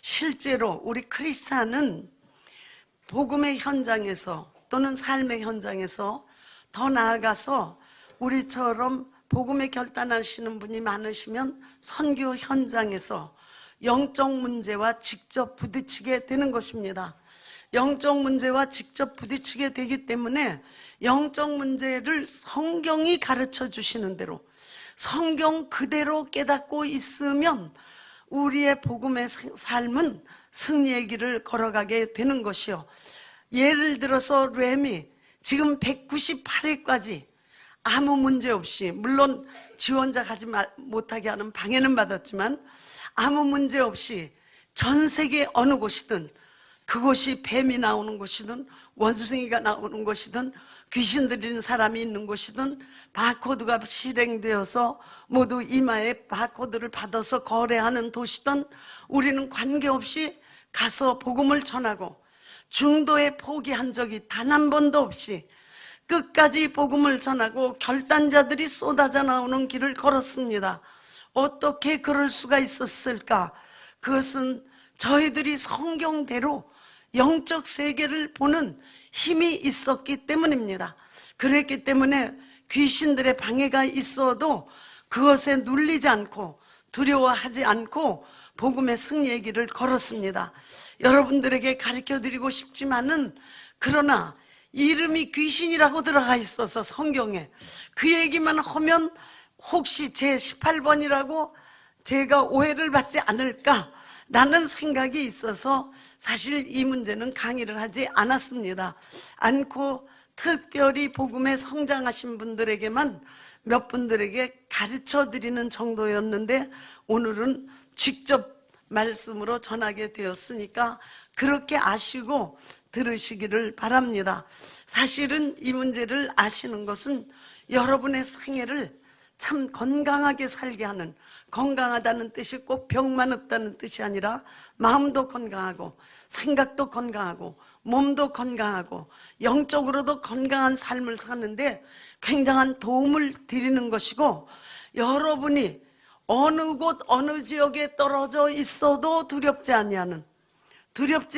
실제로 우리 크리스찬은 복음의 현장에서 또는 삶의 현장에서 더 나아가서 우리처럼 복음에 결단하시는 분이 많으시면 선교 현장에서 영적 문제와 직접 부딪히게 되는 것입니다. 영적 문제와 직접 부딪히게 되기 때문에 영적 문제를 성경이 가르쳐 주시는 대로 성경 그대로 깨닫고 있으면 우리의 복음의 삶은 승리의 길을 걸어가게 되는 것이요. 예를 들어서 램이 지금 198회까지 아무 문제 없이, 물론 지원자 가지 못하게 하는 방해는 받았지만 아무 문제 없이 전 세계 어느 곳이든, 그곳이 뱀이 나오는 곳이든 원숭이가 나오는 곳이든 귀신 들리는 사람이 있는 곳이든 바코드가 실행되어서 모두 이마에 바코드를 받아서 거래하는 도시든 우리는 관계없이 가서 복음을 전하고 중도에 포기한 적이 단 한 번도 없이 끝까지 복음을 전하고 결단자들이 쏟아져 나오는 길을 걸었습니다. 어떻게 그럴 수가 있었을까? 그것은 저희들이 성경대로 영적 세계를 보는 힘이 있었기 때문입니다. 그랬기 때문에 귀신들의 방해가 있어도 그것에 눌리지 않고 두려워하지 않고 복음의 승리의 길을 걸었습니다. 여러분들에게 가르쳐드리고 싶지만은, 그러나 이름이 귀신이라고 들어가 있어서 성경에 그 얘기만 하면 혹시 제 18번이라고 제가 오해를 받지 않을까 라는 생각이 있어서 사실 이 문제는 강의를 하지 않았습니다. 않고 특별히 복음에 성장하신 분들에게만 몇 분들에게 가르쳐 드리는 정도였는데, 오늘은 직접 말씀으로 전하게 되었으니까 그렇게 아시고 들으시기를 바랍니다. 사실은 이 문제를 아시는 것은 여러분의 생애를 참 건강하게 살게 하는, 건강하다는 뜻이 꼭 병만 없다는 뜻이 아니라 마음도 건강하고 생각도 건강하고 몸도 건강하고 영적으로도 건강한 삶을 사는데 굉장한 도움을 드리는 것이고, 여러분이 어느 곳 어느 지역에 떨어져 있어도 두렵지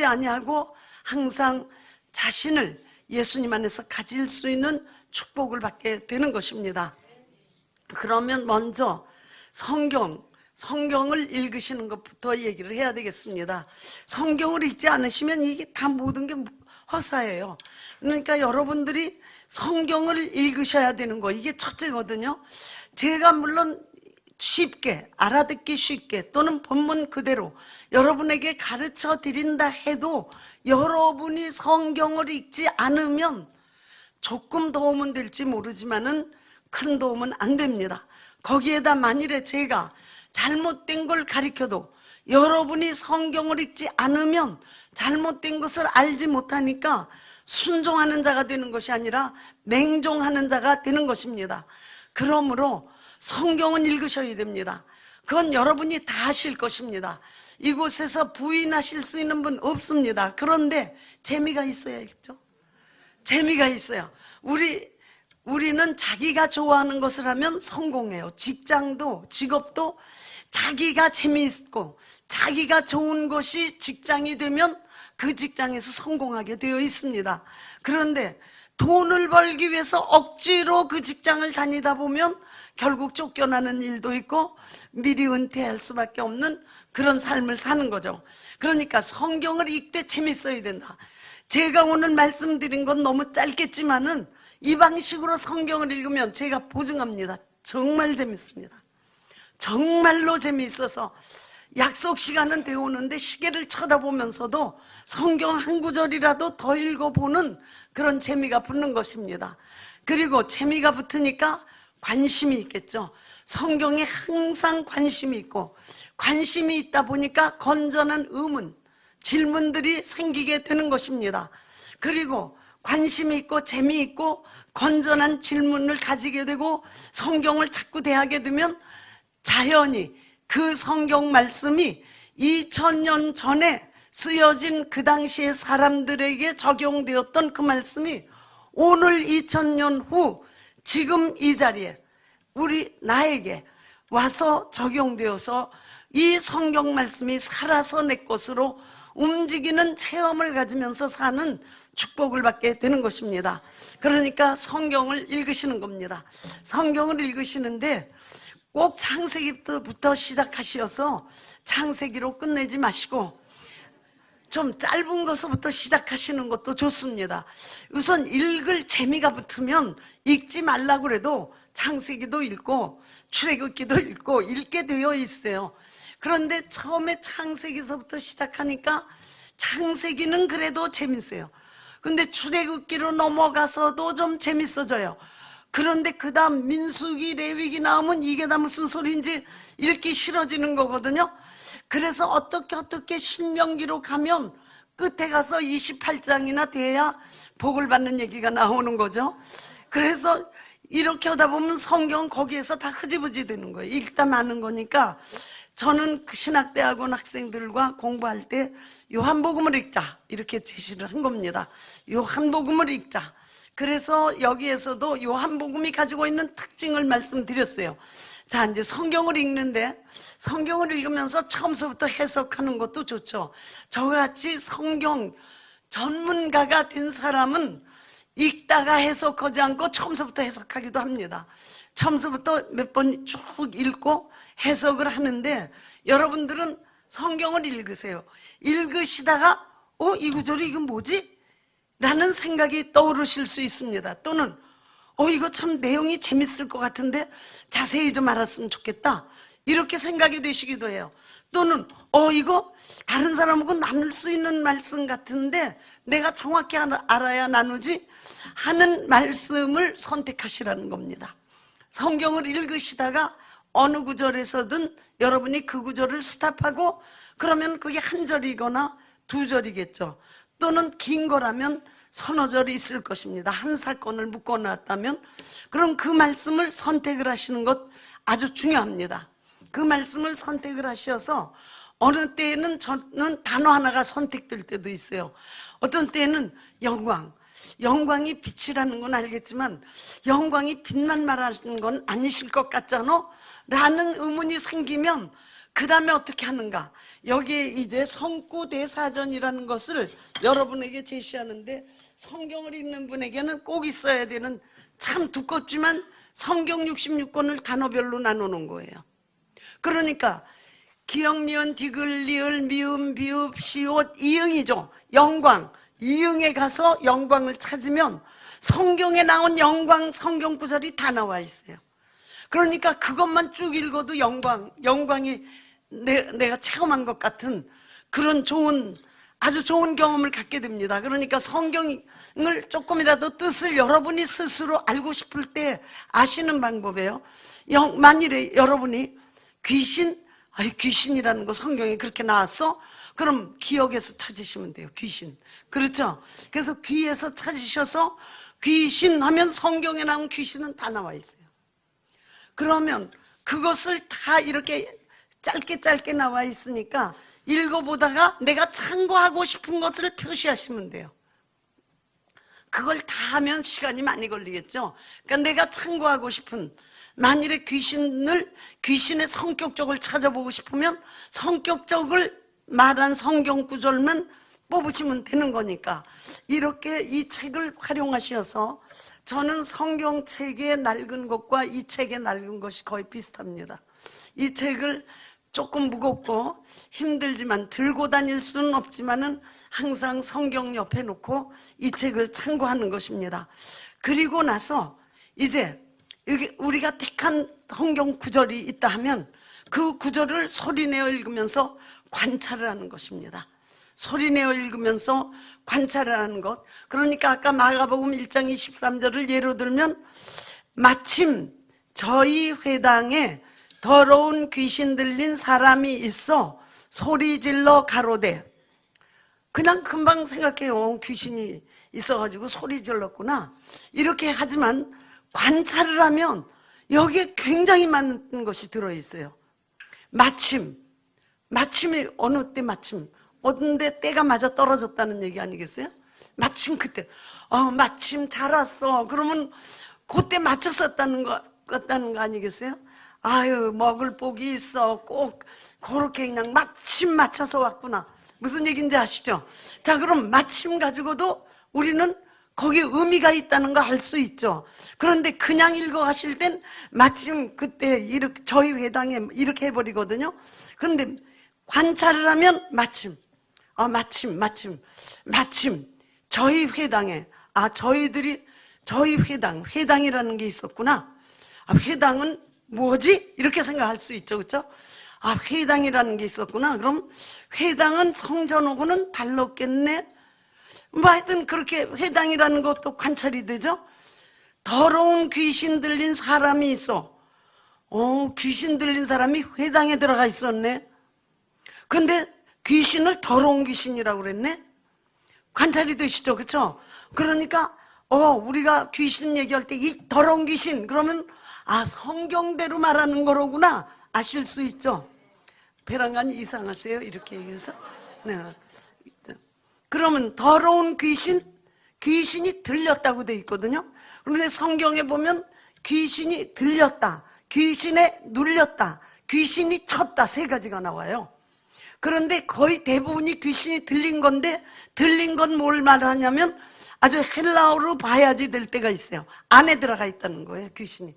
아니하고 항상 자신을 예수님 안에서 가질 수 있는 축복을 받게 되는 것입니다. 그러면 먼저 성경을 읽으시는 것부터 얘기를 해야 되겠습니다. 성경을 읽지 않으시면 이게 다 모든 게 허사예요. 그러니까 여러분들이 성경을 읽으셔야 되는 거, 이게 첫째거든요. 제가 물론 쉽게, 알아듣기 쉽게 또는 본문 그대로 여러분에게 가르쳐 드린다 해도 여러분이 성경을 읽지 않으면 조금 도움은 될지 모르지만은 큰 도움은 안 됩니다. 거기에다 만일에 제가 잘못된 걸 가르쳐도 여러분이 성경을 읽지 않으면 잘못된 것을 알지 못하니까 순종하는 자가 되는 것이 아니라 맹종하는 자가 되는 것입니다. 그러므로 성경은 읽으셔야 됩니다. 그건 여러분이 다 하실 것입니다. 이곳에서 부인하실 수 있는 분 없습니다. 그런데 재미가 있어야겠죠. 재미가 있어요. 우리는 자기가 좋아하는 것을 하면 성공해요. 직장도 직업도 자기가 재미있고 자기가 좋은 것이 직장이 되면 그 직장에서 성공하게 되어 있습니다. 그런데 돈을 벌기 위해서 억지로 그 직장을 다니다 보면 결국 쫓겨나는 일도 있고 미리 은퇴할 수밖에 없는 그런 삶을 사는 거죠. 그러니까 성경을 읽되 재밌어야 된다. 제가 오늘 말씀드린 건 너무 짧겠지만은 이 방식으로 성경을 읽으면 제가 보증합니다. 정말 재밌습니다. 정말로 재미있어서 약속 시간은 되어오는데 시계를 쳐다보면서도 성경 한 구절이라도 더 읽어보는 그런 재미가 붙는 것입니다. 그리고 재미가 붙으니까 관심이 있겠죠. 성경에 항상 관심이 있고 관심이 있다 보니까 건전한 의문, 질문들이 생기게 되는 것입니다. 그리고 관심이 있고 재미있고 건전한 질문을 가지게 되고 성경을 자꾸 대하게 되면 자연히 그 성경 말씀이 2000년 전에 쓰여진 그 당시의 사람들에게 적용되었던 그 말씀이 오늘 2000년 후 지금 이 자리에 나에게 와서 적용되어서 이 성경 말씀이 살아서 내 것으로 움직이는 체험을 가지면서 사는 축복을 받게 되는 것입니다. 그러니까 성경을 읽으시는 겁니다. 성경을 읽으시는데 꼭 창세기부터 시작하셔서 창세기로 끝내지 마시고 좀 짧은 것부터 시작하시는 것도 좋습니다. 우선 읽을 재미가 붙으면 읽지 말라고 그래도 창세기도 읽고 출애굽기도 읽고 읽게 되어 있어요. 그런데 처음에 창세기서부터 시작하니까 창세기는 그래도 재밌어요. 근데 출애굽기로 넘어가서도 좀 재밌어져요. 그런데 그 다음 민수기, 레위기 나오면 이게 다 무슨 소리인지 읽기 싫어지는 거거든요. 그래서 어떻게 신명기로 가면 끝에 가서 28장이나 돼야 복을 받는 얘기가 나오는 거죠. 그래서 이렇게 하다 보면 성경 거기에서 다 흐지부지 되는 거예요. 읽다 마는 거니까 저는 신학대학원 학생들과 공부할 때 요한복음을 읽자 이렇게 제시를 한 겁니다. 요한복음을 읽자. 그래서 여기에서도 요한복음이 가지고 있는 특징을 말씀드렸어요. 자, 이제 성경을 읽는데 성경을 읽으면서 처음서부터 해석하는 것도 좋죠. 저같이 성경 전문가가 된 사람은 읽다가 해석하지 않고 처음서부터 해석하기도 합니다. 처음서부터 몇 번 쭉 읽고 해석을 하는데 여러분들은 성경을 읽으세요. 읽으시다가 이 구절이 이건 뭐지? 라는 생각이 떠오르실 수 있습니다. 또는 이거 참 내용이 재밌을 것 같은데 자세히 좀 알았으면 좋겠다 이렇게 생각이 되시기도 해요. 또는 이거 다른 사람하고 나눌 수 있는 말씀 같은데 내가 정확히 알아야 나누지 하는 말씀을 선택하시라는 겁니다. 성경을 읽으시다가 어느 구절에서든 여러분이 그 구절을 스탑하고 그러면 그게 한 절이거나 두 절이겠죠. 또는 긴 거라면 서너 절이 있을 것입니다. 한 사건을 묶어놨다면 그럼 그 말씀을 선택을 하시는 것 아주 중요합니다. 그 말씀을 선택을 하셔서 어느 때에는 저는 단어 하나가 선택될 때도 있어요. 어떤 때에는 영광이 빛이라는 건 알겠지만 영광이 빛만 말하는 건 아니실 것 같잖아? 라는 의문이 생기면 그 다음에 어떻게 하는가? 여기에 이제 성구대사전이라는 것을 여러분에게 제시하는데 성경을 읽는 분에게는 꼭 있어야 되는 참 두껍지만 성경 66권을 단어별로 나누는 거예요. 그러니까 기역, 니은, 디귿, 리을, 미음, 비읍, 시옷, 이응이죠. 영광, 이응에 가서 영광을 찾으면 성경에 나온 영광 성경 구절이 다 나와 있어요. 그러니까 그것만 쭉 읽어도 영광이 내가 체험한 것 같은 그런 아주 좋은 경험을 갖게 됩니다. 그러니까 성경을 조금이라도 뜻을 여러분이 스스로 알고 싶을 때 아시는 방법이에요. 만일에 여러분이 귀신이라는 거 성경에 그렇게 나왔어? 그럼 기억에서 찾으시면 돼요. 귀신. 그렇죠? 그래서 귀에서 찾으셔서 귀신 하면 성경에 나온 귀신은 다 나와 있어요. 그러면 그것을 다 이렇게 짧게 나와 있으니까 읽어보다가 내가 참고하고 싶은 것을 표시하시면 돼요. 그걸 다 하면 시간이 많이 걸리겠죠. 그러니까 내가 참고하고 싶은 만일에 귀신의 성격적을 찾아보고 싶으면 성격적을 말한 성경 구절만 뽑으시면 되는 거니까 이렇게 이 책을 활용하셔서 저는 성경책의 낡은 것과 이 책의 낡은 것이 거의 비슷합니다. 이 책을 조금 무겁고 힘들지만 들고 다닐 수는 없지만은 항상 성경 옆에 놓고 이 책을 참고하는 것입니다. 그리고 나서 이제 우리가 택한 성경 구절이 있다 하면 그 구절을 소리내어 읽으면서 관찰을 하는 것입니다. 소리내어 읽으면서 관찰을 하는 것. 그러니까 아까 마가복음 1장 23절을 예로 들면 마침 저희 회당에 더러운 귀신 들린 사람이 있어 소리질러 가로되. 그냥 금방 생각해요. 귀신이 있어가지고 소리질렀구나 이렇게 하지만 관찰을 하면 여기에 굉장히 많은 것이 들어있어요. 마침이 어느 때 어느 때가 맞아 떨어졌다는 얘기 아니겠어요? 마침 그때 마침 잘 왔어 그러면 그때 맞췄었다는 거 아니겠어요? 아유, 먹을 복이 있어. 꼭 그렇게 그냥 마침 맞춰서 왔구나. 무슨 얘기인지 아시죠? 자, 그럼 마침 가지고도 우리는 거기에 의미가 있다는 거 알 수 있죠. 그런데 그냥 읽어가실 땐 마침 그때 이렇게 저희 회당에 이렇게 해버리거든요. 그런데 관찰을 하면 마침, 마침 저희 회당에, 저희 회당이라는 게 있었구나. 회당은 뭐지? 이렇게 생각할 수 있죠, 그렇죠? 회당이라는 게 있었구나. 그럼 회당은 성전하고는 달랐겠네. 뭐 하여튼 그렇게 회당이라는 것도 관찰이 되죠. 더러운 귀신 들린 사람이 있어. 귀신 들린 사람이 회당에 들어가 있었네. 근데 귀신을 더러운 귀신이라고 그랬네. 관찰이 되시죠, 그렇죠? 그러니까 우리가 귀신 얘기할 때 이 더러운 귀신 그러면 성경대로 말하는 거로구나 아실 수 있죠. 배랑간이 이상하세요? 이렇게 얘기해서. 네. 그러면 더러운 귀신이 들렸다고 돼 있거든요. 그런데 성경에 보면 귀신이 들렸다, 귀신에 눌렸다, 귀신이 쳤다, 세 가지가 나와요. 그런데 거의 대부분이 귀신이 들린 건데, 들린 건 뭘 말하냐면 아주 헬라어로 봐야지 될 때가 있어요. 안에 들어가 있다는 거예요, 귀신이.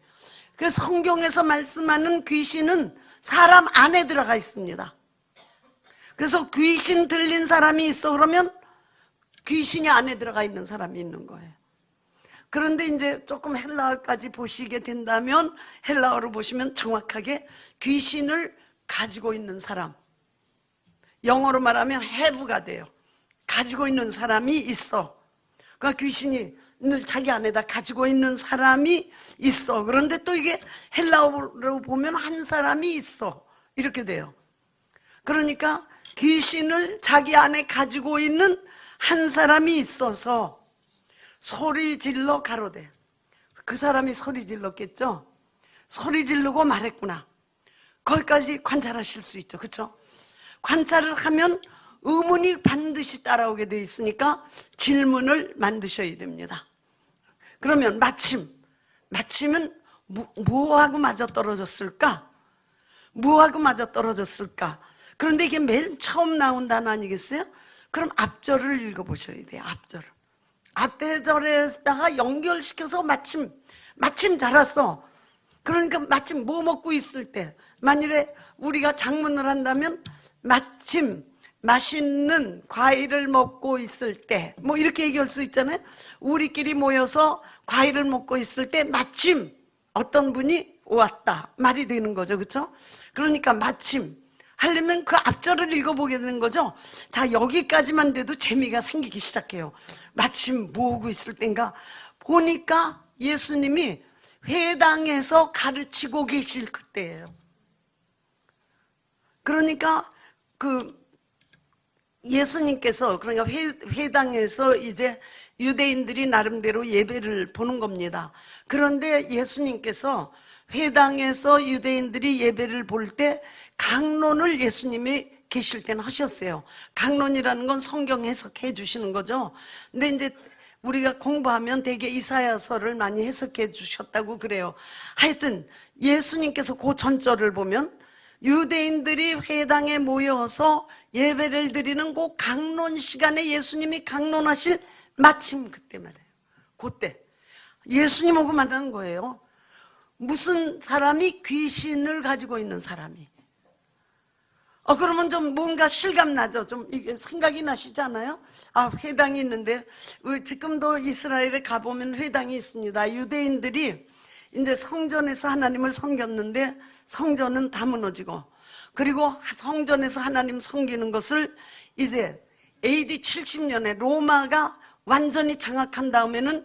그 성경에서 말씀하는 귀신은 사람 안에 들어가 있습니다. 그래서 귀신 들린 사람이 있어 그러면 귀신이 안에 들어가 있는 사람이 있는 거예요. 그런데 이제 조금 헬라어까지 보시게 된다면, 헬라어로 보시면 정확하게 귀신을 가지고 있는 사람, 영어로 말하면 have가 돼요. 가지고 있는 사람이 있어. 그러니까 귀신이 늘 자기 안에다 가지고 있는 사람이 있어. 그런데 또 이게 헬라어로 보면 한 사람이 있어, 이렇게 돼요. 그러니까 귀신을 자기 안에 가지고 있는 한 사람이 있어서 소리 질러 가로되. 그 사람이 소리 질렀겠죠. 소리 지르고 말했구나. 거기까지 관찰하실 수 있죠, 그렇죠? 관찰을 하면 의문이 반드시 따라오게 돼 있으니까 질문을 만드셔야 됩니다. 그러면 마침은 뭐하고 맞아떨어졌을까? 뭐하고 맞아떨어졌을까? 그런데 이게 맨 처음 나온 단어 아니겠어요? 그럼 앞절을 읽어보셔야 돼요. 앞절을. 앞에 절에다가 연결시켜서 마침 잘 왔어. 그러니까 마침 뭐 먹고 있을 때, 만일에 우리가 장문을 한다면 마침 맛있는 과일을 먹고 있을 때, 뭐 이렇게 얘기할 수 있잖아요. 우리끼리 모여서 과일을 먹고 있을 때 마침 어떤 분이 왔다 말이 되는 거죠, 그렇죠? 그러니까 마침 하려면 그 앞절을 읽어보게 되는 거죠. 자, 여기까지만 돼도 재미가 생기기 시작해요. 마침 뭐하고 있을 땐가 보니까 예수님이 회당에서 가르치고 계실 그때예요. 그러니까 예수님께서, 그러니까 회당에서 이제 유대인들이 나름대로 예배를 보는 겁니다. 그런데 예수님께서 회당에서 유대인들이 예배를 볼 때 강론을 예수님이 계실 때는 하셨어요. 강론이라는 건 성경 해석해 주시는 거죠. 근데 이제 우리가 공부하면 되게 이사야서를 많이 해석해 주셨다고 그래요. 하여튼 예수님께서 그 전절을 보면 유대인들이 회당에 모여서 예배를 드리는 그 강론 시간에 예수님이 강론하실 마침 그때 말이에요. 그때 예수님하고 만나는 거예요. 무슨 사람이 귀신을 가지고 있는 사람이. 그러면 좀 뭔가 실감나죠? 좀 이게 생각이 나시잖아요? 회당이 있는데, 지금도 이스라엘에 가보면 회당이 있습니다. 유대인들이 이제 성전에서 하나님을 섬겼는데 성전은 다 무너지고, 그리고 성전에서 하나님 섬기는 것을 이제 AD 70년에 로마가 완전히 장악한 다음에는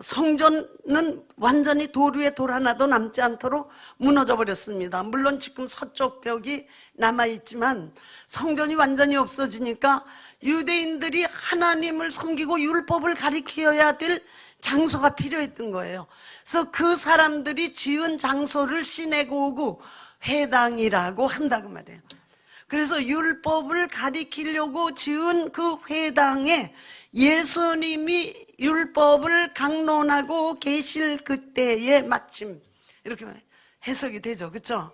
성전은 완전히 돌 위에 돌 하나도 남지 않도록 무너져 버렸습니다. 물론 지금 서쪽 벽이 남아있지만 성전이 완전히 없어지니까 유대인들이 하나님을 섬기고 율법을 가리켜야 될 장소가 필요했던 거예요. 그래서 그 사람들이 지은 장소를 시내고구 회당이라고 한다고 말해요. 그래서 율법을 가리키려고 지은 그 회당에 예수님이 율법을 강론하고 계실 그때에 마침, 이렇게 해석이 되죠. 그렇죠?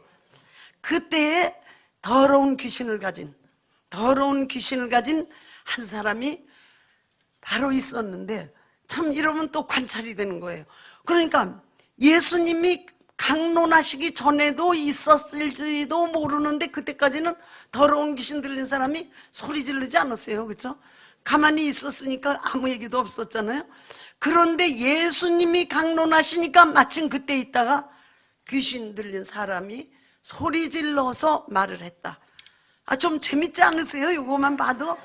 그때에 더러운 귀신을 가진 한 사람이 바로 있었는데, 참 이러면 또 관찰이 되는 거예요. 그러니까 예수님이 강론하시기 전에도 있었을지도 모르는데 그때까지는 더러운 귀신 들린 사람이 소리 지르지 않았어요. 그렇죠? 가만히 있었으니까 아무 얘기도 없었잖아요. 그런데 예수님이 강론하시니까 마침 그때 있다가 귀신 들린 사람이 소리 질러서 말을 했다. 좀 재밌지 않으세요? 이거만 봐도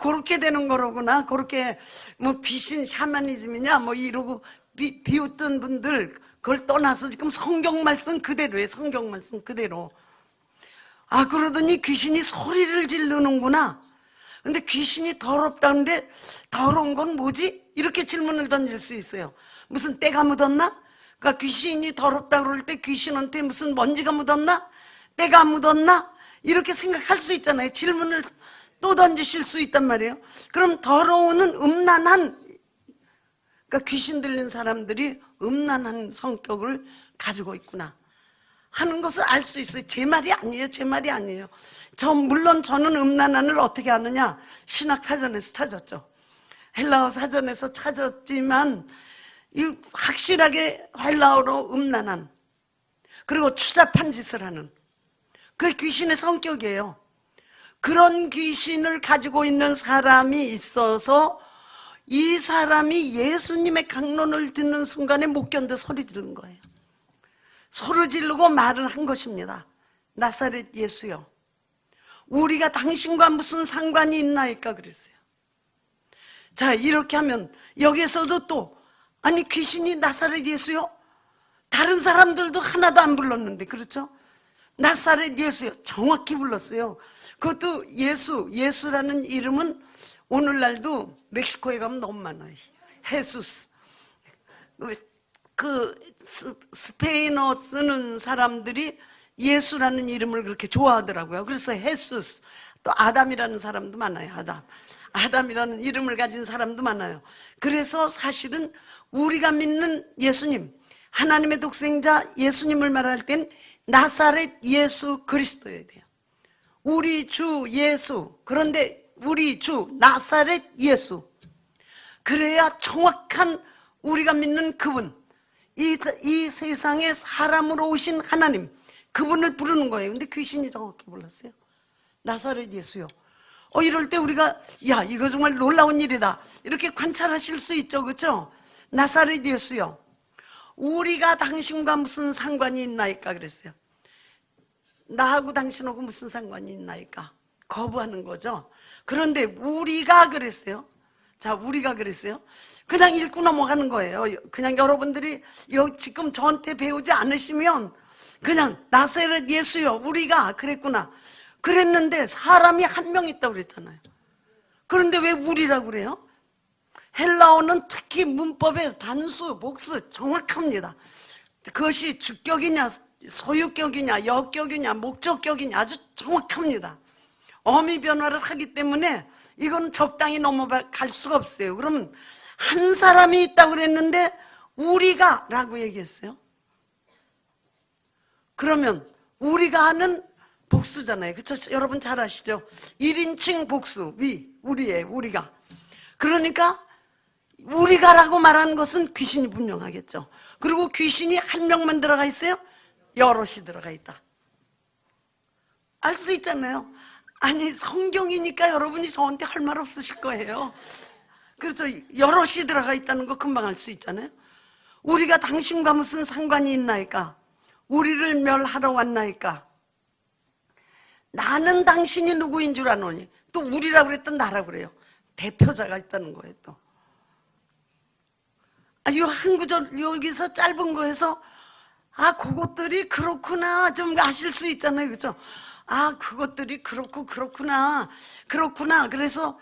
그렇게 되는 거로구나. 그렇게 뭐 귀신 샤머니즘이냐 뭐 이러고 비웃던 분들 그걸 떠나서 지금 성경 말씀 그대로예요. 성경 말씀 그대로. 그러더니 귀신이 소리를 지르는구나. 근데 귀신이 더럽다는데 더러운 건 뭐지? 이렇게 질문을 던질 수 있어요. 무슨 때가 묻었나? 그러니까 귀신이 더럽다 그럴 때 귀신한테 무슨 먼지가 묻었나? 때가 묻었나? 이렇게 생각할 수 있잖아요. 질문을 또 던지실 수 있단 말이에요. 그럼 더러운은 음란한, 그러니까 귀신 들린 사람들이 음란한 성격을 가지고 있구나 하는 것을 알 수 있어요. 제 말이 아니에요. 제 말이 아니에요. 물론 저는 음란한을 어떻게 아느냐? 신학 사전에서 찾았죠. 헬라어 사전에서 찾았지만 확실하게 헬라어로 음란한, 그리고 추잡한 짓을 하는, 그게 귀신의 성격이에요. 그런 귀신을 가지고 있는 사람이 있어서 이 사람이 예수님의 강론을 듣는 순간에 못 견뎌 소리 지르는 거예요. 소리 지르고 말을 한 것입니다. 나사렛 예수여, 우리가 당신과 무슨 상관이 있나이까 그랬어요. 자, 이렇게 하면 여기에서도 또 귀신이 나사렛 예수요? 다른 사람들도 하나도 안 불렀는데, 그렇죠? 나사렛 예수요, 정확히 불렀어요. 그것도 예수라는 이름은 오늘날도 멕시코에 가면 너무 많아요. 헤수스. 스페인어 쓰는 사람들이 예수라는 이름을 그렇게 좋아하더라고요. 그래서 헤수스. 또 아담이라는 사람도 많아요. 아담이라는 이름을 가진 사람도 많아요. 그래서 사실은 우리가 믿는 예수님, 하나님의 독생자 예수님을 말할 땐 나사렛 예수 그리스도여야 돼요. 우리 주 예수. 그런데 우리 주 나사렛 예수. 그래야 정확한 우리가 믿는 그분, 이 세상에 사람으로 오신 하나님, 그분을 부르는 거예요. 근데 귀신이 정확히 불렀어요. 나사렛 예수요. 이럴 때 우리가 이거 정말 놀라운 일이다 이렇게 관찰하실 수 있죠. 그렇죠? 나사렛 예수요, 우리가 당신과 무슨 상관이 있나이까 그랬어요. 나하고 당신하고 무슨 상관이 있나이까? 거부하는 거죠. 그런데 우리가 그랬어요. 자, 우리가 그랬어요. 그냥 읽고 넘어가는 거예요. 그냥 여러분들이 지금 저한테 배우지 않으시면 그냥 나사렛 예수요, 우리가 그랬구나. 그랬는데 사람이 한 명 있다고 그랬잖아요. 그런데 왜 우리라고 그래요? 헬라어는 특히 문법의 단수, 복수 정확합니다. 그것이 주격이냐 소유격이냐 여격이냐 목적격이냐 아주 정확합니다. 어미 변화를 하기 때문에 이건 적당히 넘어갈 수가 없어요. 그러면 한 사람이 있다고 그랬는데 우리가 라고 얘기했어요. 그러면 우리가 하는 복수잖아요. 그렇죠? 여러분 잘 아시죠? 1인칭 복수, 우리가. 그러니까 우리가라고 말하는 것은 귀신이 분명하겠죠. 그리고 귀신이 한 명만 들어가 있어요? 여럿이 들어가 있다. 알 수 있잖아요. 성경이니까 여러분이 저한테 할 말 없으실 거예요. 그래서 여럿이 들어가 있다는 거 금방 알 수 있잖아요. 우리가 당신과 무슨 상관이 있나이까? 우리를 멸하러 왔나이까? 나는 당신이 누구인 줄 아노니? 또 우리라고 그랬던 나라고 그래요. 대표자가 있다는 거예요. 또 이 한 구절 여기서 짧은 거에서 그것들이 그렇구나 좀 아실 수 있잖아요. 그죠? 그것들이 그렇구나. 그래서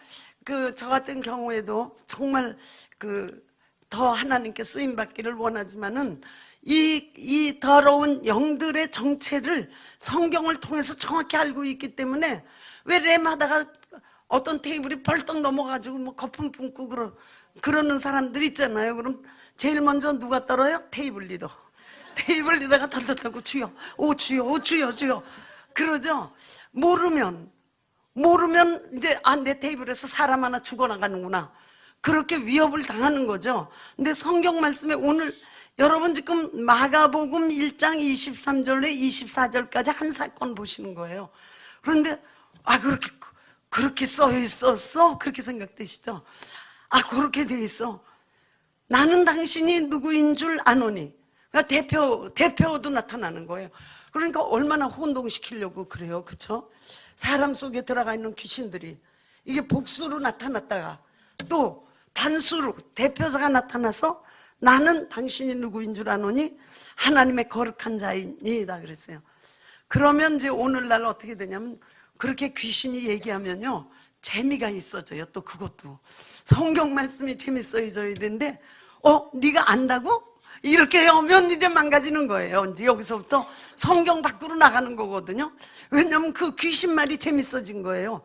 저 같은 경우에도 정말 더 하나님께 쓰임 받기를 원하지만은 이 더러운 영들의 정체를 성경을 통해서 정확히 알고 있기 때문에 왜 램하다가 어떤 테이블이 벌떡 넘어가지고 뭐 거품 뿜고 그러는 사람들 있잖아요. 그럼 제일 먼저 누가 떨어요? 테이블 리더. 테이블에다가 덜덜덜고 주여, 오 주여, 오 주여, 주여. 그러죠. 모르면 이제 내 테이블에서 사람 하나 죽어나가는구나. 그렇게 위협을 당하는 거죠. 근데 성경 말씀에 오늘 여러분 지금 마가복음 1장 23절에 24절까지 한 사건 보시는 거예요. 그런데 그렇게 써 있었어? 그렇게 생각되시죠? 그렇게 돼 있어. 나는 당신이 누구인 줄 아노니. 그러니까 대표도 나타나는 거예요. 그러니까 얼마나 혼동시키려고 그래요. 그쵸? 사람 속에 들어가 있는 귀신들이 이게 복수로 나타났다가 또 단수로 대표자가 나타나서 나는 당신이 누구인 줄 아노니 하나님의 거룩한 자이니다 그랬어요. 그러면 이제 오늘날 어떻게 되냐면 그렇게 귀신이 얘기하면요 재미가 있어져요. 또 그것도 성경 말씀이 재밌어져야 되는데 네가 안다고? 이렇게 하면 이제 망가지는 거예요. 이제 여기서부터 성경 밖으로 나가는 거거든요. 왜냐면 그 귀신 말이 재밌어진 거예요.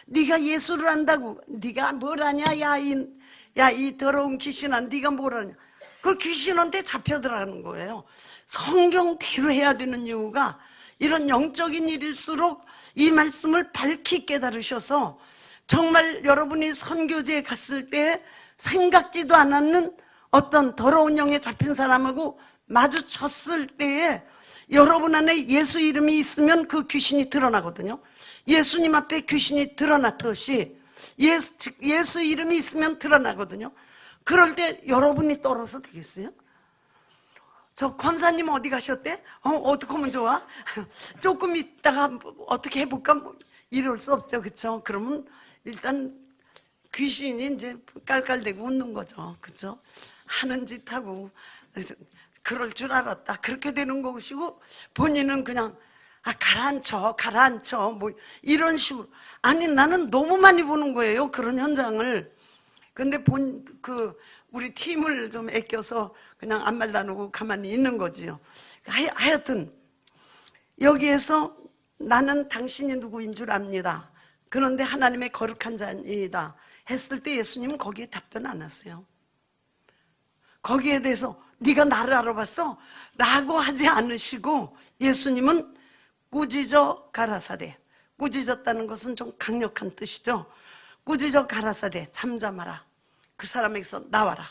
네가 예수를 안다고? 네가 뭘 아냐? 이 더러운 귀신아, 네가 뭘 아냐? 그 귀신한테 잡혀 들어가는 거예요. 성경대로 해야 되는 이유가 이런 영적인 일일수록 이 말씀을 밝히 깨달으셔서 정말 여러분이 선교지에 갔을 때 생각지도 않았는 어떤 더러운 영에 잡힌 사람하고 마주쳤을 때에 여러분 안에 예수 이름이 있으면 그 귀신이 드러나거든요. 예수님 앞에 귀신이 드러났듯이 예수 이름이 있으면 드러나거든요. 그럴 때 여러분이 떨어서 되겠어요? 저 권사님 어디 가셨대? 어떻게 하면 좋아? 조금 있다가 어떻게 해볼까? 이럴 수 없죠. 그쵸? 그러면 일단 귀신이 이제 깔깔대고 웃는 거죠. 그쵸? 하는 짓하고 그럴 줄 알았다. 그렇게 되는 것이고 본인은 그냥 가라앉혀 뭐 이런 식으로. 아니 나는 너무 많이 보는 거예요. 그런 현장을. 근데 우리 팀을 좀 아껴서 그냥 아무 말도 안 하고 가만히 있는 거지요. 하여튼 여기에서 나는 당신이 누구인 줄 압니다. 그런데 하나님의 거룩한 자이다 했을 때 예수님은 거기에 답변 안 하세요. 거기에 대해서 네가 나를 알아봤어? 라고 하지 않으시고 예수님은 꾸짖어 가라사대. 꾸짖었다는 것은 좀 강력한 뜻이죠. 꾸짖어 가라사대. 잠잠하라. 그 사람에게서 나와라.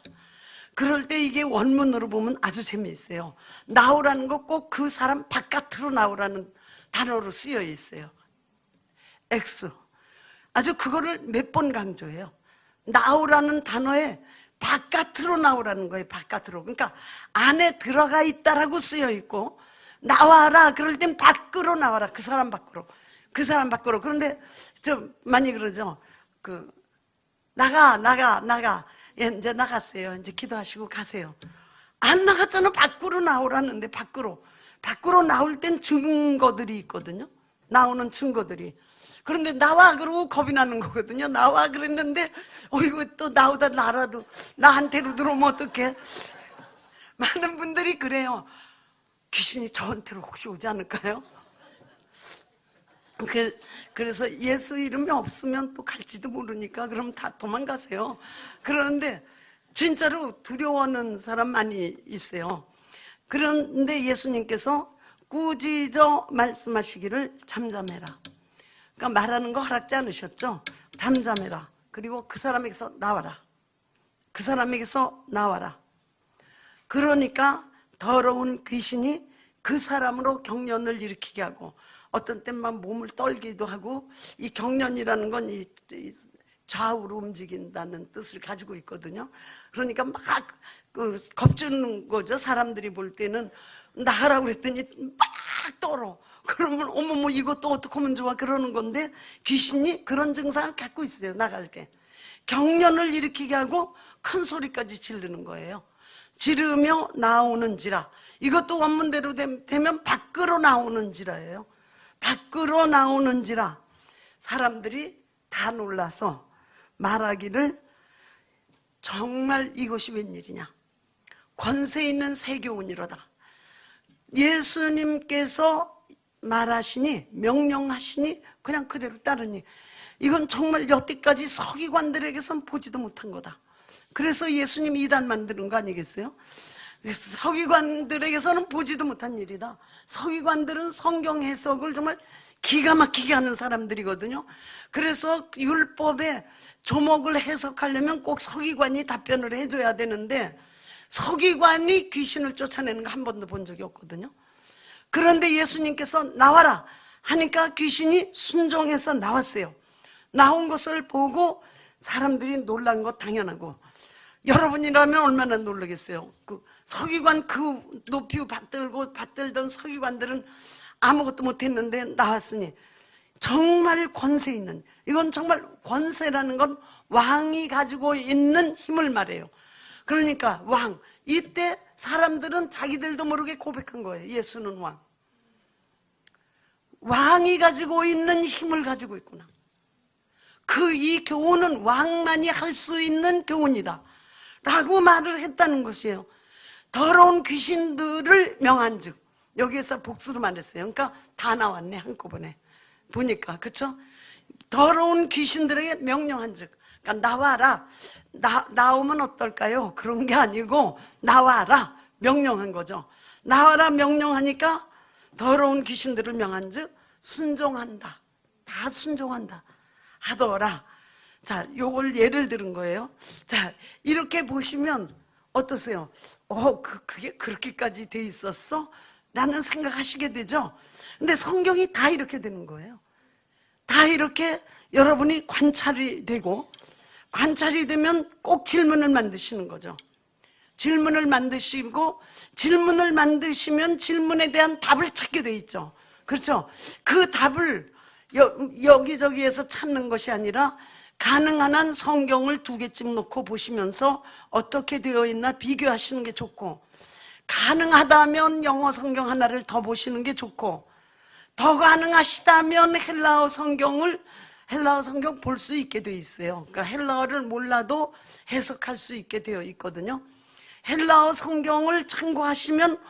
그럴 때 이게 원문으로 보면 아주 재미있어요. 나오라는 거 꼭 그 사람 바깥으로 나오라는 단어로 쓰여 있어요. X. 아주 그거를 몇 번 강조해요. 나오라는 단어에 바깥으로 나오라는 거예요. 바깥으로. 그러니까 안에 들어가 있다라고 쓰여 있고 나와라 그럴 땐 밖으로 나와라. 그 사람 밖으로. 그 사람 밖으로. 그런데 좀 많이 그러죠. 나가. 예, 이제 나갔어요. 이제 기도하시고 가세요. 안 나갔잖아. 밖으로 나오라는데 밖으로 나올 땐 증거들이 있거든요. 나오는 증거들이. 그런데 나와 그러고 겁이 나는 거거든요. 나와 그랬는데 이거 또 나오다 나라도 나한테로 들어오면 어떡해. 많은 분들이 그래요. 귀신이 저한테로 혹시 오지 않을까요? 그래서 예수 이름이 없으면 또 갈지도 모르니까 그럼 다 도망가세요. 그런데 진짜로 두려워하는 사람 많이 있어요. 그런데 예수님께서 꾸짖어 말씀하시기를 잠잠해라. 그러니까 말하는 거 허락지 않으셨죠? 잠잠해라. 그리고 그 사람에게서 나와라. 그 사람에게서 나와라. 그러니까 더러운 귀신이 그 사람으로 경련을 일으키게 하고 어떤 때만 몸을 떨기도 하고 이 경련이라는 건 이 좌우로 움직인다는 뜻을 가지고 있거든요. 그러니까 막 겁주는 거죠. 사람들이 볼 때는 나가라고 그랬더니 막 떨어. 그러면 어머머 이것도 어떻게 하면 좋아 그러는 건데 귀신이 그런 증상을 갖고 있어요. 나갈 때 경련을 일으키게 하고 큰 소리까지 지르는 거예요. 지르며 나오는지라. 이것도 원문대로 되면 밖으로 나오는지라예요. 밖으로 나오는지라. 사람들이 다 놀라서 말하기를 정말 이것이 웬일이냐. 권세 있는 세교훈이로다. 예수님께서 말하시니 명령하시니 그냥 그대로 따르니 이건 정말 여태까지 서기관들에게선 보지도 못한 거다. 그래서 예수님이 이단 만드는 거 아니겠어요? 서기관들에게서는 보지도 못한 일이다. 서기관들은 성경 해석을 정말 기가 막히게 하는 사람들이거든요. 그래서 율법에 조목을 해석하려면 꼭 서기관이 답변을 해줘야 되는데 서기관이 귀신을 쫓아내는 거 한 번도 본 적이 없거든요. 그런데 예수님께서 나와라 하니까 귀신이 순종해서 나왔어요. 나온 것을 보고 사람들이 놀란 거 당연하고, 여러분이라면 얼마나 놀라겠어요. 그 서기관, 그 높이 받들던 서기관들은 아무것도 못했는데 나왔으니 정말 권세 있는, 이건 정말 권세라는 건 왕이 가지고 있는 힘을 말해요. 그러니까 왕, 이때 사람들은 자기들도 모르게 고백한 거예요. 예수는 왕. 왕이 가지고 있는 힘을 가지고 있구나. 이 교훈은 왕만이 할 수 있는 교훈이다 라고 말을 했다는 것이에요. 더러운 귀신들을 명한 즉, 여기에서 복수로 말했어요. 그러니까 다 나왔네 한꺼번에 보니까, 그쵸? 더러운 귀신들에게 명령한 즉, 그러니까 나와라, 나오면 어떨까요? 그런 게 아니고 나와라 명령한 거죠. 나와라 명령하니까 더러운 귀신들을 명한 즉 순종한다, 다 순종한다 하더라. 자, 요걸 예를 들은 거예요. 자, 이렇게 보시면 어떠세요? 그게 그렇게까지 돼 있었어? 라는 생각하시게 되죠. 근데 성경이 다 이렇게 되는 거예요. 다 이렇게 여러분이 관찰이 되고, 관찰이 되면 꼭 질문을 만드시는 거죠. 질문을 만드시고, 질문을 만드시면 질문에 대한 답을 찾게 돼 있죠. 그렇죠? 그 답을 여기저기에서 찾는 것이 아니라 가능한 한 성경을 2개쯤 놓고 보시면서 어떻게 되어 있나 비교하시는 게 좋고, 가능하다면 영어 성경 하나를 더 보시는 게 좋고, 더 가능하시다면 헬라어 성경 볼 수 있게 되어 있어요. 그러니까 헬라어를 몰라도 해석할 수 있게 되어 있거든요. 헬라어 성경을 참고하시면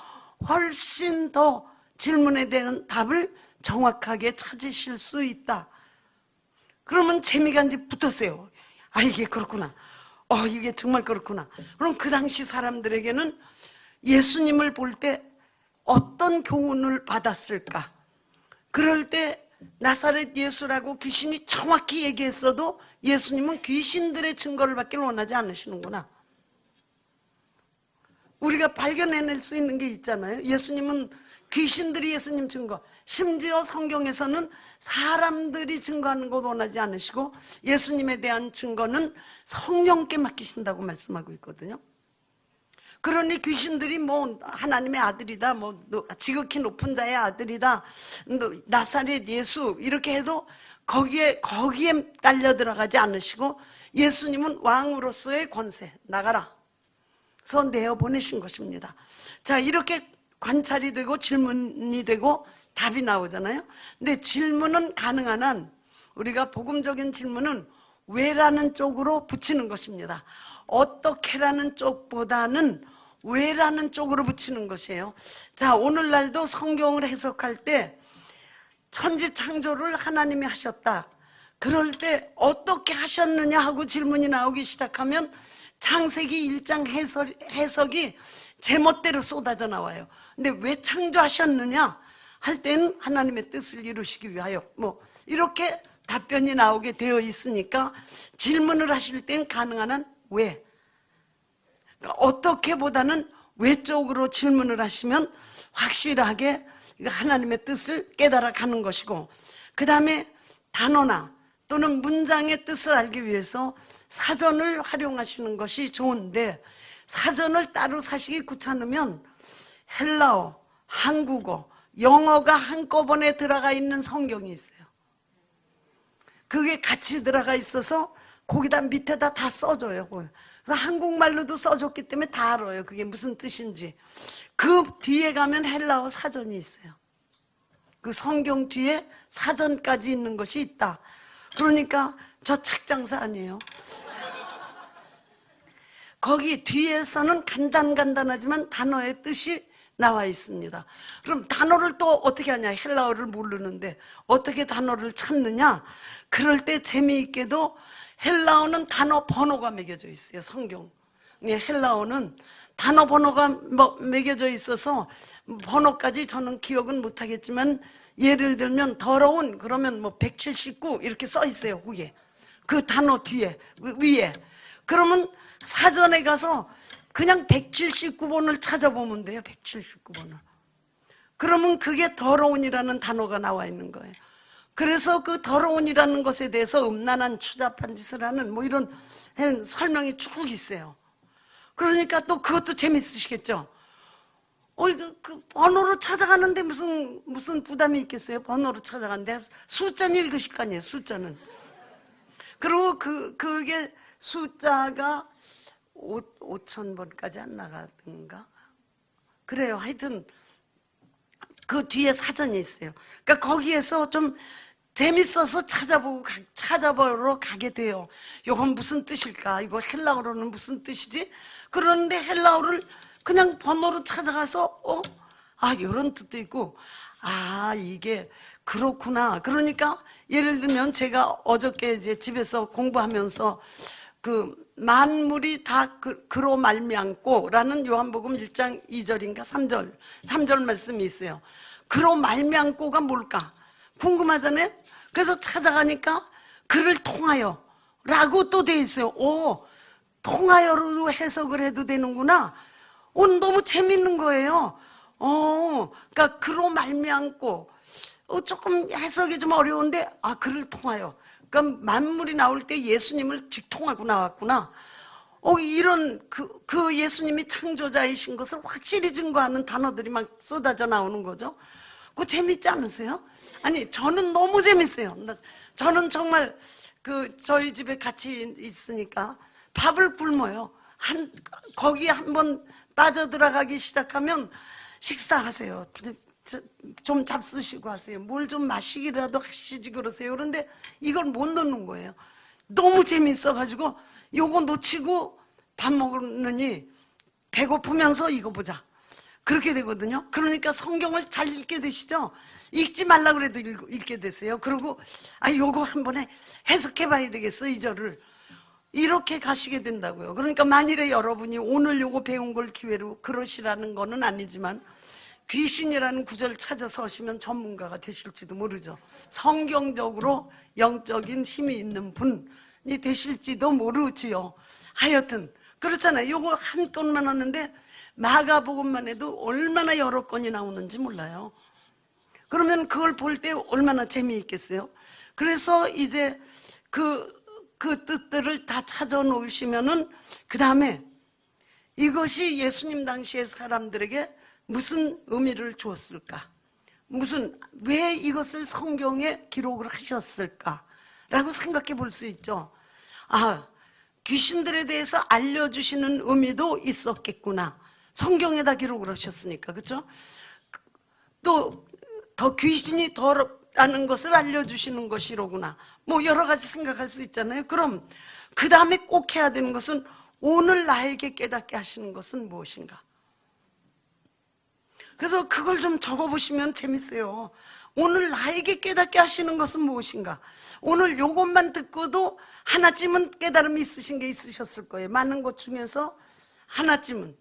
훨씬 더 질문에 대한 답을 정확하게 찾으실 수 있다. 그러면 재미가 이제 붙었어요. 아, 이게 그렇구나. 이게 정말 그렇구나. 그럼 그 당시 사람들에게는 예수님을 볼 때 어떤 교훈을 받았을까? 그럴 때 나사렛 예수라고 귀신이 정확히 얘기했어도 예수님은 귀신들의 증거를 받기를 원하지 않으시는구나. 우리가 발견해낼 수 있는 게 있잖아요. 예수님은 귀신들이 예수님 증거, 심지어 성경에서는 사람들이 증거하는 것 원하지 않으시고 예수님에 대한 증거는 성령께 맡기신다고 말씀하고 있거든요. 그러니 귀신들이 뭐 하나님의 아들이다, 뭐 지극히 높은 자의 아들이다, 나사렛 예수 이렇게 해도 거기에 딸려 들어가지 않으시고 예수님은 왕으로서의 권세, 나가라 그래서 내어 보내신 것입니다. 자, 이렇게 관찰이 되고 질문이 되고 답이 나오잖아요. 근데 질문은 가능한 한 우리가 복음적인 질문은 왜라는 쪽으로 붙이는 것입니다. 어떻게라는 쪽보다는 왜라는 쪽으로 붙이는 것이에요. 자, 오늘날도 성경을 해석할 때 천지 창조를 하나님이 하셨다. 그럴 때 어떻게 하셨느냐 하고 질문이 나오기 시작하면 창세기 1장 해석이 제멋대로 쏟아져 나와요. 근데 왜 창조하셨느냐 할 때는 하나님의 뜻을 이루시기 위하여 뭐 이렇게 답변이 나오게 되어 있으니까 질문을 하실 땐 가능한 한 왜, 그러니까 어떻게 보다는 왜 쪽으로 질문을 하시면 확실하게 하나님의 뜻을 깨달아 가는 것이고, 그 다음에 단어나 또는 문장의 뜻을 알기 위해서 사전을 활용하시는 것이 좋은데, 사전을 따로 사시기 귀찮으면 헬라어, 한국어, 영어가 한꺼번에 들어가 있는 성경이 있어요. 그게 같이 들어가 있어서 거기다 밑에다 다 써줘요. 그래서 한국말로도 써줬기 때문에 다 알아요. 그게 무슨 뜻인지. 그 뒤에 가면 헬라어 사전이 있어요. 그 성경 뒤에 사전까지 있는 것이 있다. 그러니까 저 책장사 아니에요. 거기 뒤에서는 간단하지만 단어의 뜻이 나와 있습니다. 그럼 단어를 또 어떻게 하냐? 헬라어를 모르는데 어떻게 단어를 찾느냐? 그럴 때 재미있게도 헬라어는 단어 번호가 매겨져 있어요. 성경 헬라어는 단어 번호가 뭐 매겨져 있어서 번호까지 저는 기억은 못하겠지만 예를 들면 더러운 그러면 뭐 179 이렇게 써 있어요. 위에 그 단어 뒤에 위에. 그러면 사전에 가서 그냥 179번을 찾아보면 돼요. 179번을. 그러면 그게 더러운이라는 단어가 나와 있는 거예요. 그래서 그 더러운이라는 것에 대해서 음란한 추잡한 짓을 하는 뭐 이런 설명이 쭉 있어요. 그러니까 또 그것도 재밌으시겠죠? 그 번호로 찾아가는데 무슨 부담이 있겠어요? 번호로 찾아가는데 숫자는 읽으실 거 아니에요, 숫자는. 그리고 그게 숫자가 5,000번까지 안 나가든가? 그래요. 하여튼 그 뒤에 사전이 있어요. 그러니까 거기에서 좀 재밌어서 찾아보러 가게 돼요. 이건 무슨 뜻일까? 이거 헬라어로는 무슨 뜻이지? 그런데 헬라어를 그냥 번호로 찾아가서 이런 뜻도 있고 이게 그렇구나. 그러니까 예를 들면 제가 어저께 이제 집에서 공부하면서 그 만물이 다 그로 말미암고 라는 요한복음 1장 2절인가 3절 말씀이 있어요. 그로 말미암고가 뭘까? 궁금하잖아요. 그래서 찾아가니까 그를 통하여 라고 또 돼 있어요. 통하여로 해석을 해도 되는구나. 너무 재밌는 거예요. 그러니까 그로 말미암고 조금 해석이 좀 어려운데 그를 통하여. 그러니까 만물이 나올 때 예수님을 직통하고 나왔구나. 이런 그 예수님이 창조자이신 것을 확실히 증거하는 단어들이 막 쏟아져 나오는 거죠. 그거 재밌지 않으세요? 아니, 저는 너무 재밌어요. 저는 정말 저희 집에 같이 있으니까 밥을 굶어요. 거기에 한번 빠져들어가기 시작하면 식사하세요. 좀 잡수시고 하세요. 뭘 좀 마시기라도 하시지 그러세요. 그런데 이걸 못 넣는 거예요. 너무 재밌어가지고 요거 놓치고 밥 먹느니 배고프면서 이거 보자. 그렇게 되거든요. 그러니까 성경을 잘 읽게 되시죠. 읽지 말라 그래도 읽게 되세요. 그리고 요거 한번 해석해 봐야 되겠어, 이 절을. 이렇게 가시게 된다고요. 그러니까 만일에 여러분이 오늘 요거 배운 걸 기회로 그러시라는 거는 아니지만 귀신이라는 구절 찾아서 하시면 전문가가 되실지도 모르죠. 성경적으로 영적인 힘이 있는 분이 되실지도 모르지요. 하여튼 그렇잖아요. 요거 한 건만 하는데 마가복음만 해도 얼마나 여러 건이 나오는지 몰라요. 그러면 그걸 볼 때 얼마나 재미있겠어요. 그래서 이제 그 뜻들을 다 찾아 놓으시면은 그 다음에 이것이 예수님 당시의 사람들에게 무슨 의미를 주었을까? 왜 이것을 성경에 기록을 하셨을까? 라고 생각해 볼 수 있죠. 귀신들에 대해서 알려주시는 의미도 있었겠구나. 성경에다 기록을 하셨으니까, 그렇죠? 또 더 귀신이 더럽다는 것을 알려주시는 것이로구나. 뭐 여러 가지 생각할 수 있잖아요. 그럼 그 다음에 꼭 해야 되는 것은 오늘 나에게 깨닫게 하시는 것은 무엇인가? 그래서 그걸 좀 적어보시면 재밌어요. 오늘 나에게 깨닫게 하시는 것은 무엇인가? 오늘 요것만 듣고도 하나쯤은 깨달음이 있으신 게 있으셨을 거예요. 많은 것 중에서 하나쯤은.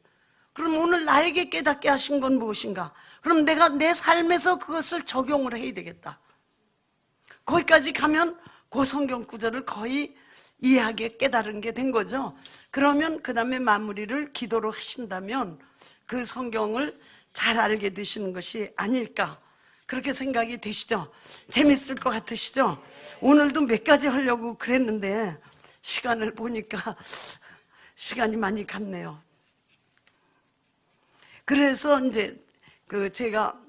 그럼 오늘 나에게 깨닫게 하신 건 무엇인가? 그럼 내가 내 삶에서 그것을 적용을 해야 되겠다. 거기까지 가면 그 성경 구절을 거의 이해하게 깨달은 게 된 거죠. 그러면 그 다음에 마무리를 기도로 하신다면 그 성경을 잘 알게 되시는 것이 아닐까, 그렇게 생각이 되시죠? 재밌을 것 같으시죠? 오늘도 몇 가지 하려고 그랬는데 시간을 보니까 시간이 많이 갔네요. 그래서 이제 제가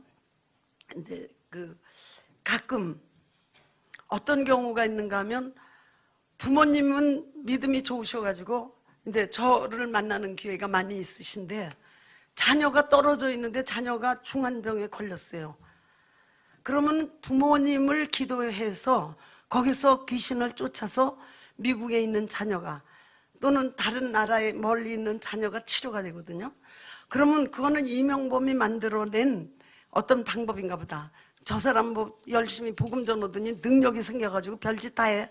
이제 가끔 어떤 경우가 있는가 하면 부모님은 믿음이 좋으셔가지고 이제 저를 만나는 기회가 많이 있으신데 자녀가 떨어져 있는데 자녀가 중환병에 걸렸어요. 그러면 부모님을 기도해서 거기서 귀신을 쫓아서 미국에 있는 자녀가 또는 다른 나라에 멀리 있는 자녀가 치료가 되거든요. 그러면 그거는 이명범이 만들어낸 어떤 방법인가 보다. 저 사람 뭐 열심히 복음 전하더니 능력이 생겨가지고 별짓 다 해.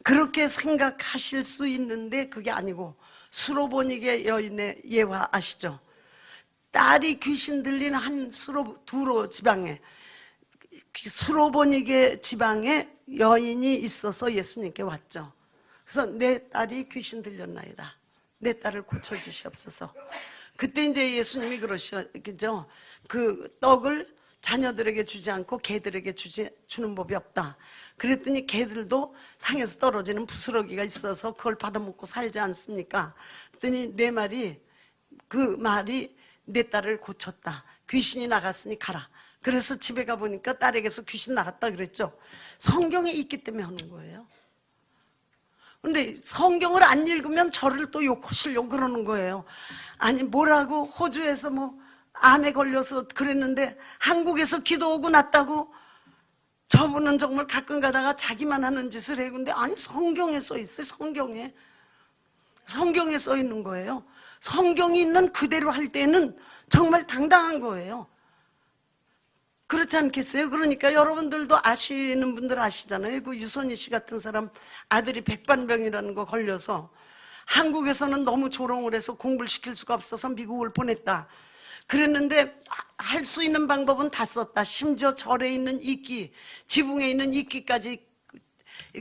그렇게 생각하실 수 있는데 그게 아니고 수로보니게 여인의 예화 아시죠? 딸이 귀신 들린 두로 지방에, 수로보니게 지방에 여인이 있어서 예수님께 왔죠. 그래서 내 딸이 귀신 들렸나이다. 내 딸을 고쳐주시옵소서. 그때 이제 예수님이 그러시죠. 그 떡을 자녀들에게 주지 않고 개들에게 주는 법이 없다. 그랬더니 개들도 상에서 떨어지는 부스러기가 있어서 그걸 받아먹고 살지 않습니까? 그랬더니 그 말이 내 딸을 고쳤다. 귀신이 나갔으니 가라. 그래서 집에 가보니까 딸에게서 귀신 나갔다 그랬죠. 성경에 있기 때문에 하는 거예요. 근데 성경을 안 읽으면 저를 또 욕하시려고 그러는 거예요. 아니 뭐라고 호주에서 뭐 암에 걸려서 그랬는데 한국에서 기도 오고 났다고 저분은 정말 가끔 가다가 자기만 하는 짓을 해. 근데 아니 성경에 써 있어요. 성경에 써 있는 거예요. 성경이 있는 그대로 할 때는 정말 당당한 거예요. 그렇지 않겠어요? 그러니까 여러분들도 아시는 분들 아시잖아요. 그 유선희 씨 같은 사람 아들이 백반병이라는 거 걸려서 한국에서는 너무 조롱을 해서 공부를 시킬 수가 없어서 미국을 보냈다. 그랬는데 할 수 있는 방법은 다 썼다. 심지어 절에 있는 이끼, 지붕에 있는 이끼까지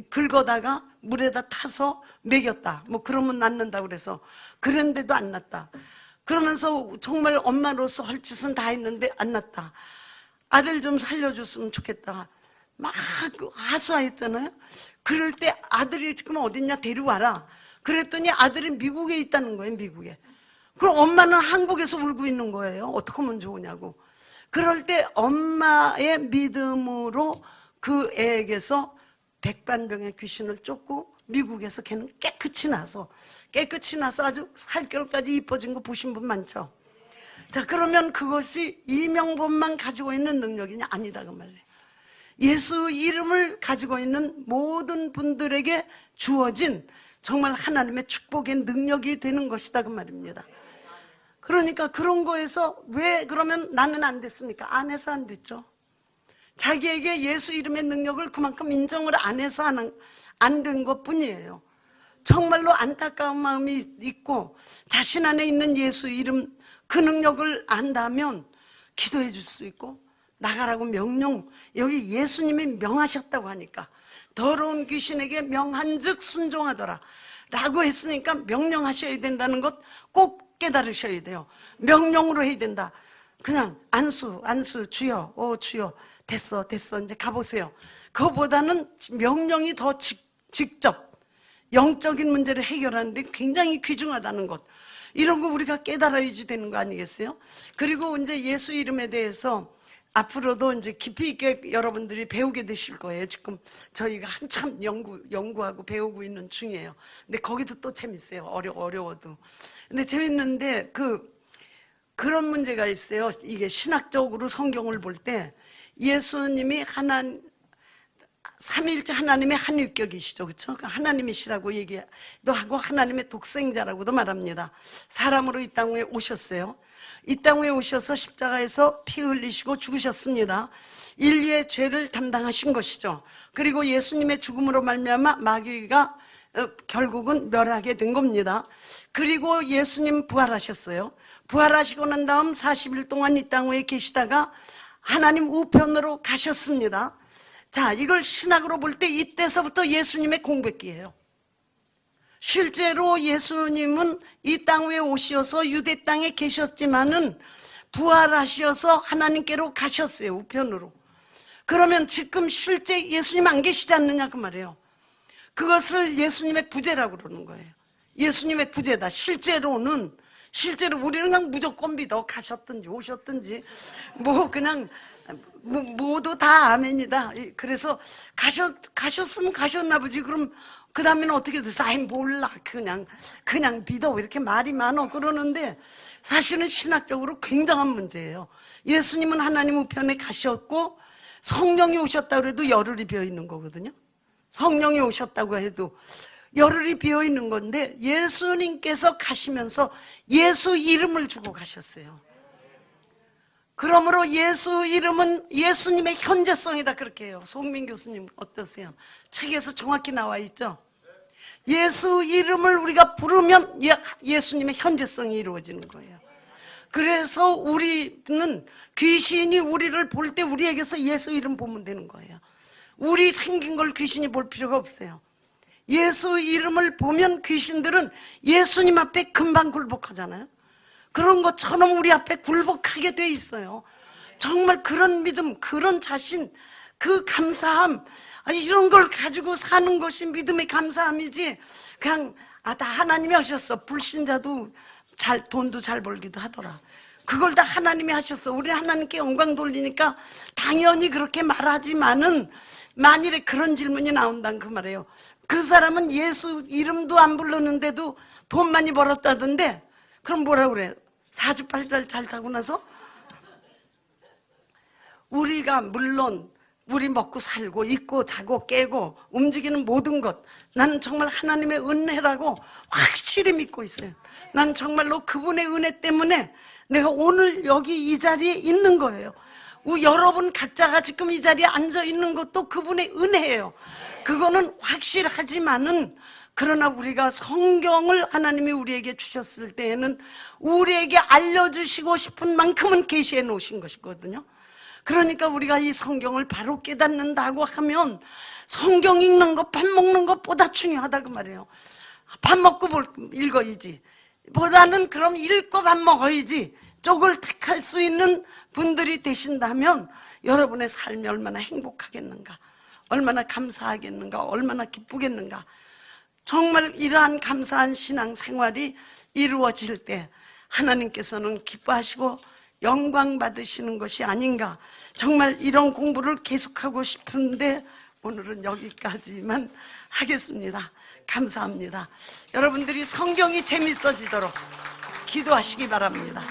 긁어다가 물에다 타서 먹였다. 뭐 그러면 낫는다 그래서 그랬는데도 안 낫다. 그러면서 정말 엄마로서 할 짓은 다 했는데 안 낫다. 아들 좀 살려줬으면 좋겠다. 막 하소했잖아요. 그럴 때 아들이 지금 어딨냐 데려와라. 그랬더니 아들이 미국에 있다는 거예요. 미국에. 그럼 엄마는 한국에서 울고 있는 거예요. 어떻게 하면 좋으냐고. 그럴 때 엄마의 믿음으로 그 애에게서 백반병의 귀신을 쫓고 미국에서 걔는 깨끗이 나서 아주 살결까지 이뻐진 거 보신 분 많죠. 자, 그러면 그것이 이명범만 가지고 있는 능력이냐? 아니다 그 말이에요. 예수 이름을 가지고 있는 모든 분들에게 주어진 정말 하나님의 축복의 능력이 되는 것이다 그 말입니다. 그러니까 그런 거에서 왜 그러면 나는 안 됐습니까? 안 해서 안 됐죠. 자기에게 예수 이름의 능력을 그만큼 인정을 안 해서 안 된 것뿐이에요. 정말로 안타까운 마음이 있고 자신 안에 있는 예수 이름 그 능력을 안다면 기도해 줄 수 있고 나가라고 명령, 여기 예수님이 명하셨다고 하니까 더러운 귀신에게 명한즉 순종하더라 라고 했으니까 명령하셔야 된다는 것 꼭 깨달으셔야 돼요. 명령으로 해야 된다. 그냥 안수 주여 주여 됐어 이제 가보세요. 그거보다는 명령이 더 직접 영적인 문제를 해결하는데 굉장히 귀중하다는 것, 이런 거 우리가 깨달아야지 되는 거 아니겠어요? 그리고 이제 예수 이름에 대해서 앞으로도 이제 깊이 있게 여러분들이 배우게 되실 거예요. 지금 저희가 한참 연구하고 배우고 있는 중이에요. 근데 거기도 또 재밌어요. 어려워도. 근데 재밌는데 그런 문제가 있어요. 이게 신학적으로 성경을 볼 때 예수님이 삼위일체 하나님의 한 위격이시죠. 그렇죠? 하나님이시라고 얘기도 하고 하나님의 독생자라고도 말합니다. 사람으로 이 땅에 오셨어요. 이 땅에 오셔서 십자가에서 피 흘리시고 죽으셨습니다. 인류의 죄를 담당하신 것이죠. 그리고 예수님의 죽음으로 말미암아 마귀가 결국은 멸하게 된 겁니다. 그리고 예수님 부활하셨어요. 부활하시고 난 다음 40일 동안 이 땅에 계시다가 하나님 우편으로 가셨습니다. 자, 이걸 신학으로 볼 때 이때서부터 예수님의 공백기예요. 실제로 예수님은 이 땅 위에 오셔서 유대 땅에 계셨지만은 부활하셔서 하나님께로 가셨어요. 우편으로. 그러면 지금 실제 예수님 안 계시지 않느냐 그 말이에요. 그것을 예수님의 부재라고 그러는 거예요. 예수님의 부재다. 실제로 우리는 그냥 무조건 믿어. 가셨든지 오셨든지 뭐 그냥 모두 다 아멘이다. 그래서 가셨으면 가셨나 보지. 그럼 그 다음에는 어떻게 됐어? 아이 몰라. 그냥 믿어. 이렇게 말이 많어. 그러는데 사실은 신학적으로 굉장한 문제예요. 예수님은 하나님 우편에 가셨고 성령이 오셨다고 해도 열흘이 비어 있는 거거든요. 성령이 오셨다고 해도 열흘이 비어 있는 건데 예수님께서 가시면서 예수 이름을 주고 가셨어요. 그러므로 예수 이름은 예수님의 현재성이다 그렇게 해요. 송민 교수님 어떠세요? 책에서 정확히 나와 있죠? 예수 이름을 우리가 부르면 예수님의 현재성이 이루어지는 거예요. 그래서 우리는 귀신이 우리를 볼 때 우리에게서 예수 이름 보면 되는 거예요. 우리 생긴 걸 귀신이 볼 필요가 없어요. 예수 이름을 보면 귀신들은 예수님 앞에 금방 굴복하잖아요. 그런 것처럼 우리 앞에 굴복하게 돼 있어요. 정말 그런 믿음, 그런 자신, 그 감사함, 이런 걸 가지고 사는 것이 믿음의 감사함이지, 그냥 다 하나님이 하셨어. 불신자도 돈도 잘 벌기도 하더라. 그걸 다 하나님이 하셨어. 우리 하나님께 영광 돌리니까 당연히 그렇게 말하지만은, 만일에 그런 질문이 나온다는 그 말이에요. 그 사람은 예수 이름도 안 부르는데도 돈 많이 벌었다던데, 그럼 뭐라 그래? 사주팔자를 잘 타고 나서? 우리가 물론 우리 먹고 살고 입고 자고 깨고 움직이는 모든 것, 나는 정말 하나님의 은혜라고 확실히 믿고 있어요. 난 정말로 그분의 은혜 때문에 내가 오늘 여기 이 자리에 있는 거예요. 여러분 각자가 지금 이 자리에 앉아 있는 것도 그분의 은혜예요. 그거는 확실하지만은, 그러나 우리가 성경을 하나님이 우리에게 주셨을 때에는 우리에게 알려주시고 싶은 만큼은 계시해 놓으신 것이거든요. 그러니까 우리가 이 성경을 바로 깨닫는다고 하면 성경 읽는 것, 밥 먹는 것보다 중요하다 그 말이에요. 밥 먹고 읽어야지 보다는 그럼 읽고 밥 먹어야지 쪽을 택할 수 있는 분들이 되신다면 여러분의 삶이 얼마나 행복하겠는가, 얼마나 감사하겠는가, 얼마나 기쁘겠는가. 정말 이러한 감사한 신앙 생활이 이루어질 때 하나님께서는 기뻐하시고 영광 받으시는 것이 아닌가. 정말 이런 공부를 계속하고 싶은데 오늘은 여기까지만 하겠습니다. 감사합니다. 여러분들이 성경이 재밌어지도록 기도하시기 바랍니다.